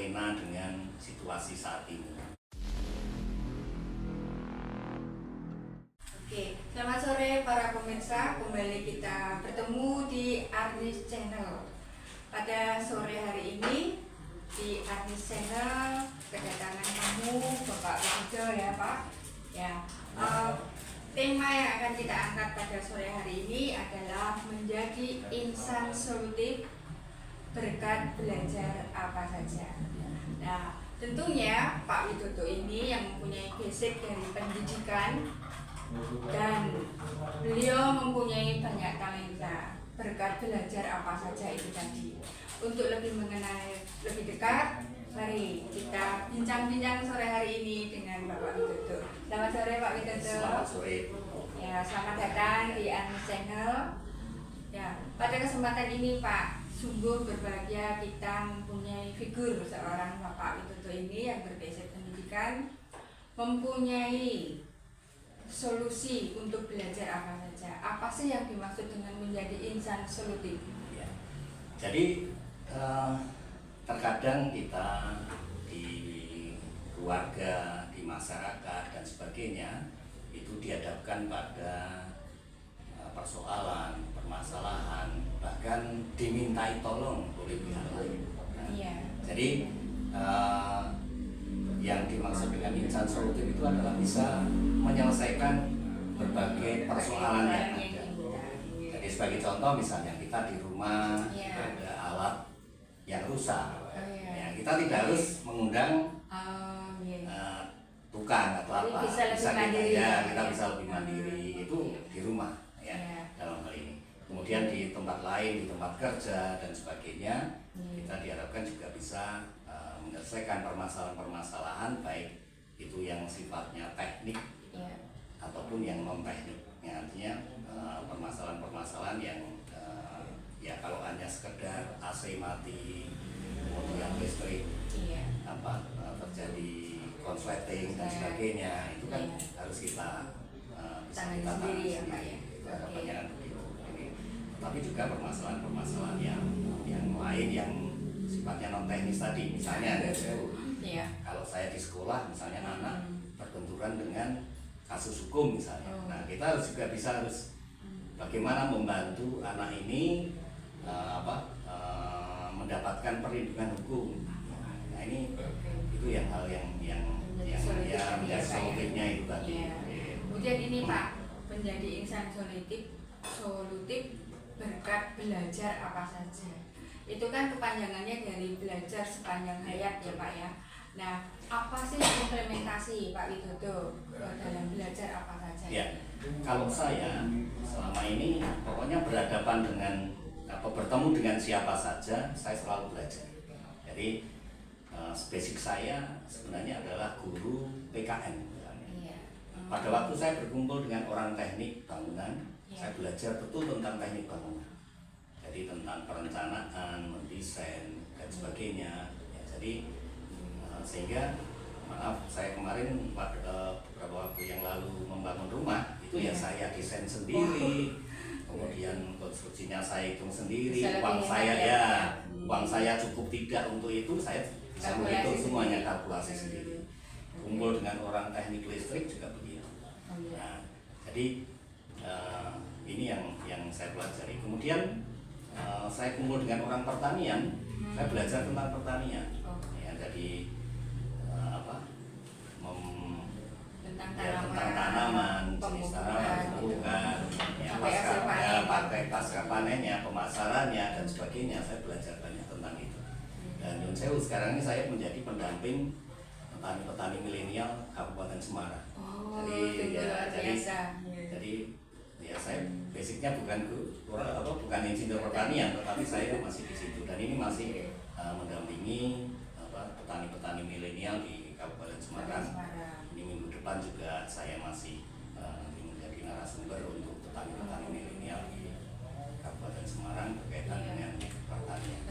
terlena dengan situasi saat ini. Oke, selamat sore para pemirsa. Kembali kita bertemu di Arnis Channel. Pada sore hari ini di Arnis Channel kedatangan tamu Bapak Widodo ya Pak. Ya, tema yang akan kita angkat pada sore hari ini adalah menjadi insan solutif berkat belajar apa saja. Nah, tentunya Pak Widodo ini yang mempunyai basic dari pendidikan dan beliau mempunyai banyak talenta berkat belajar apa saja itu tadi. Untuk lebih mengenal lebih dekat, mari kita bincang-bincang sore hari ini dengan Bapak Widodo. Selamat sore Pak Widodo. Selamat sore. Ya, selamat datang di Arnis Channel. Ya, pada kesempatan ini Pak, sungguh berbahagia kita mempunyai figur seorang Bapak Widodo ini yang berbasic pendidikan, mempunyai solusi untuk belajar apa saja. Apa sih yang dimaksud dengan menjadi insan solutif? Ya. Jadi terkadang kita di keluarga, di masyarakat dan sebagainya itu dihadapkan pada persoalan, permasalahan, bahkan dimintai tolong oleh pihak lain. Nah, jadi yang dimaksud dengan insan solutif itu adalah bisa menyelesaikan berbagai persoalan yang ada. Jadi sebagai contoh misalnya kita di rumah ada alat yang rusak, ya, kita tidak harus mengundang tukang atau apa, kita bisa lebih mandiri itu di rumah ya dalam hal ini. Kemudian di tempat lain, di tempat kerja dan sebagainya, kita diharapkan juga bisa menyelesaikan permasalahan-permasalahan baik itu yang sifatnya teknik ataupun yang non teknik. Ya, artinya permasalahan-permasalahan yang ya kalau hanya sekedar AC mati, kemudian listrik terjadi konsleting dan sebagainya, itu kan harus kita bisa kita tangani sendiri. Itu harapannya kan begitu. Tapi juga permasalahan-permasalahan yang lain yang sifatnya non teknis tadi, misalnya kalau saya di sekolah misalnya anak berbenturan dengan kasus hukum misalnya, nah kita harus juga harus bagaimana membantu anak ini mendapatkan perlindungan hukum. Nah ini itu yang hal yang menjadi solutifnya itu tadi. Kemudian ini Pak, menjadi insan solutif berkat belajar apa saja. Itu kan kepanjangannya dari belajar sepanjang hayat ya Pak ya. Nah, apa sih implementasi Pak Widodo dalam belajar apa saja? Ya, kalau saya selama ini pokoknya berhadapan dengan bertemu dengan siapa saja, saya selalu belajar. Jadi basic saya sebenarnya adalah guru PKN misalnya. Pada waktu saya berkumpul dengan orang teknik bangunan, saya belajar betul tentang teknik bangunan. Jadi tentang perencanaan, mendesain dan sebagainya. Ya, jadi sehingga maaf saya kemarin beberapa waktu yang lalu membangun rumah itu ya saya desain sendiri, kemudian konstruksinya saya hitung sendiri, uang saya cukup tidak untuk itu, saya bisa menghitung semuanya, kalkulasi sendiri. Kumpul dengan orang teknik listrik juga begitu. Nah, jadi ini yang saya pelajari. Kemudian saya kumpul dengan orang pertanian, saya belajar tentang pertanian. Ya, jadi tentang tanaman, jenis tanaman, bukan, pasca panennya, pemasarannya dan sebagainya. Saya belajar banyak tentang itu. Dan Yun Sewu sekarang ini saya menjadi pendamping petani-petani milenial Kabupaten Semarang. Jadi saya basicnya bukan insinyur pertanian, tetapi saya masih di situ dan ini masih mendampingi petani-petani milenial di Kabupaten Semarang. Ini minggu depan juga saya masih menjadi narasumber untuk petani-petani milenial di Kabupaten Semarang berkaitan dengan pertanian.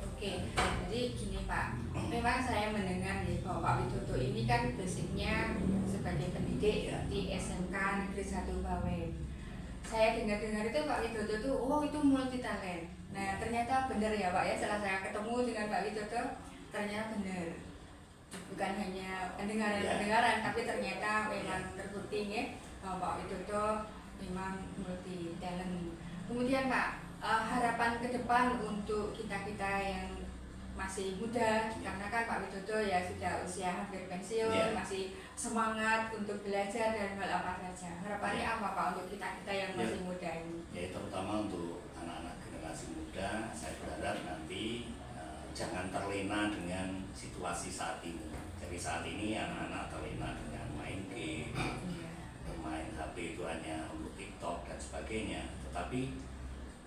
Oke, jadi gini Pak, memang saya mendengar nih bahwa Pak Widodo ini kan basicnya sebagai pendidik di SMK Negeri 1 Bawen. Saya dengar-dengar itu Pak Widodo itu multi talent. Nah ternyata benar ya Pak ya, setelah saya ketemu dengan Pak Widodo, ternyata benar, bukan hanya pendengaran-pendengaran, tapi ternyata memang terbukti ya bahwa Pak Widodo memang multi talent. Kemudian Pak, harapan ke depan untuk kita-kita yang masih muda, karena kan Pak Widodo ya sudah usia hampir pensiun, masih semangat untuk belajar dan hal apa saja. Harapannya apa Pak untuk kita-kita yang masih muda ini? Ya, terutama untuk anak-anak generasi muda, saya berharap nanti jangan terlena dengan situasi saat ini. Jadi saat ini anak-anak terlena dengan main game, bermain HP itu hanya untuk TikTok dan sebagainya. Tetapi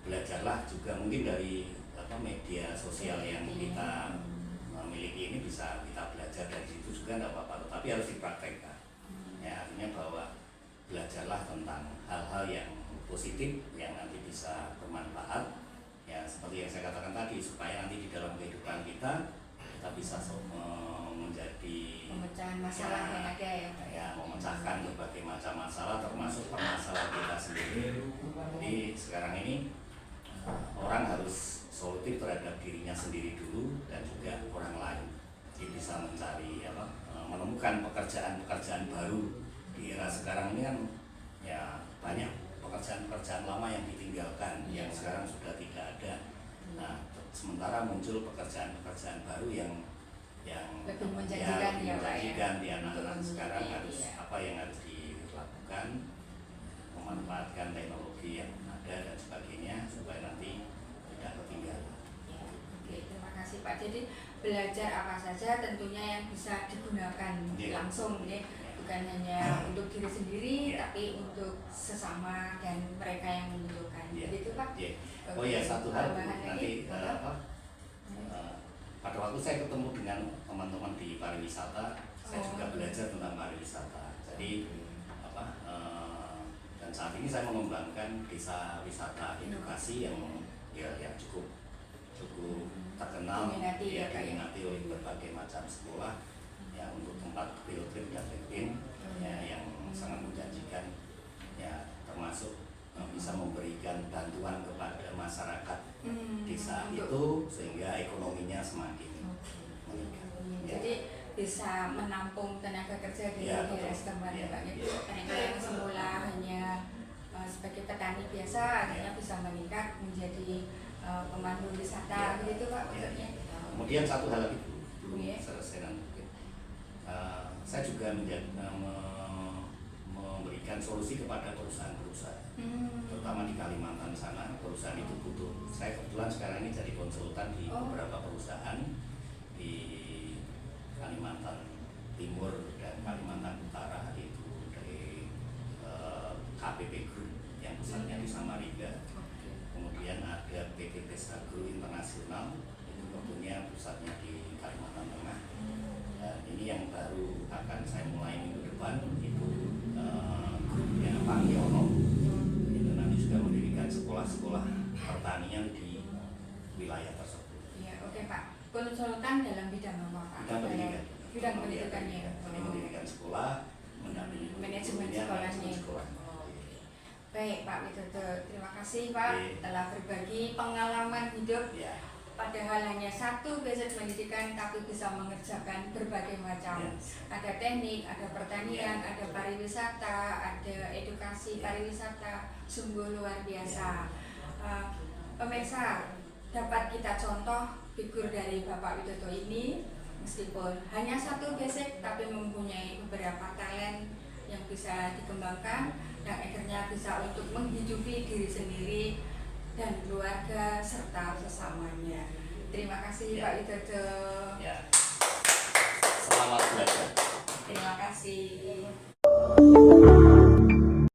belajarlah juga mungkin dari media sosial yang kita miliki ini, bisa kita belajar dari situ juga tidak apa-apa. Tetapi harus dipraktekkan. Ya, artinya bahwa belajarlah tentang hal-hal yang positif yang nanti bisa bermanfaat. Ya, seperti yang saya katakan tadi, supaya nanti di dalam kehidupan kita bisa menjadi pemecahan masalah yang ada ya, memecahkan berbagai macam masalah, termasuk permasalahan kita sendiri. Jadi sekarang ini orang harus solutif terhadap dirinya sendiri dulu dan juga orang lain. Jadi bisa mencari menemukan pekerjaan-pekerjaan baru di era sekarang ini kan, ya banyak pekerjaan-pekerjaan lama yang ditinggalkan, yang sekarang sudah tidak ada. Nah, sementara muncul pekerjaan-pekerjaan baru yang lebih menjanjikan di anak-anak sekarang. Harus apa yang harus dilakukan, memanfaatkan teknologi yang ada dan sebagainya supaya nanti tidak ketinggalan. Oke, terima kasih Pak. Jadi belajar apa saja tentunya yang bisa digunakan langsung ya. Bukan hanya untuk diri sendiri, tapi untuk sesama dan mereka yang membutuhkan. Begitu Pak. Oh ya, satu hal nanti pada waktu saya ketemu dengan teman-teman di pariwisata, saya juga belajar tentang pariwisata. Jadi dan saat ini saya mengembangkan desa wisata edukasi yang cukup terkenal, diminati oleh berbagai macam sekolah. Ya, untuk tempat field trip dan camping yang sangat menjanjikan, ya termasuk bisa memberikan bantuan kepada masyarakat desa itu sehingga ekonominya semakin meningkat. Jadi bisa menampung tenaga kerja di daerah setempat ya Pak. Mereka yang semula hanya sebagai petani biasa akhirnya bisa meningkat menjadi pemandu wisata gitu Pak maksudnya. Kemudian satu hal lagi belum selesai nanti. Saya juga memberikan solusi kepada perusahaan-perusahaan, terutama di Kalimantan sana. Perusahaan itu butuh. Saya kebetulan sekarang ini jadi konsultan di beberapa perusahaan di Kalimantan Timur dan Kalimantan Utara, yaitu dari KPP Group yang pusatnya di Samarinda. Kemudian ada PT Pestagro Internasional, itu tentunya pusatnya di Kalimantan Tengah. Dan ini yang baru akan saya mulai minggu depan, itu grupnya Pak Yono. Itu nanti sudah mendirikan sekolah-sekolah pertanian di wilayah tersebut. Ya, oke Pak. Konsultan dalam bidang apa Pak? Bidang pendidikan. Bidang pendidikan ya. Ini mendirikan sekolah, mendampingi manajemen sekolahnya. Baik Pak Widodo, terima kasih Pak telah berbagi pengalaman hidup. Padahal hanya satu basic pendidikan tapi bisa mengerjakan berbagai macam. Ada teknik, ada pertanian, ada pariwisata, ada edukasi pariwisata, sungguh luar biasa. Pemirsa, dapat kita contoh figur dari Bapak Widodo ini, meskipun hanya satu basic tapi mempunyai beberapa talent yang bisa dikembangkan dan akhirnya bisa untuk menghidupi diri sendiri dan keluarga serta sesamanya. Terima kasih Pak Widodo. Selamat belajar. Terima kasih.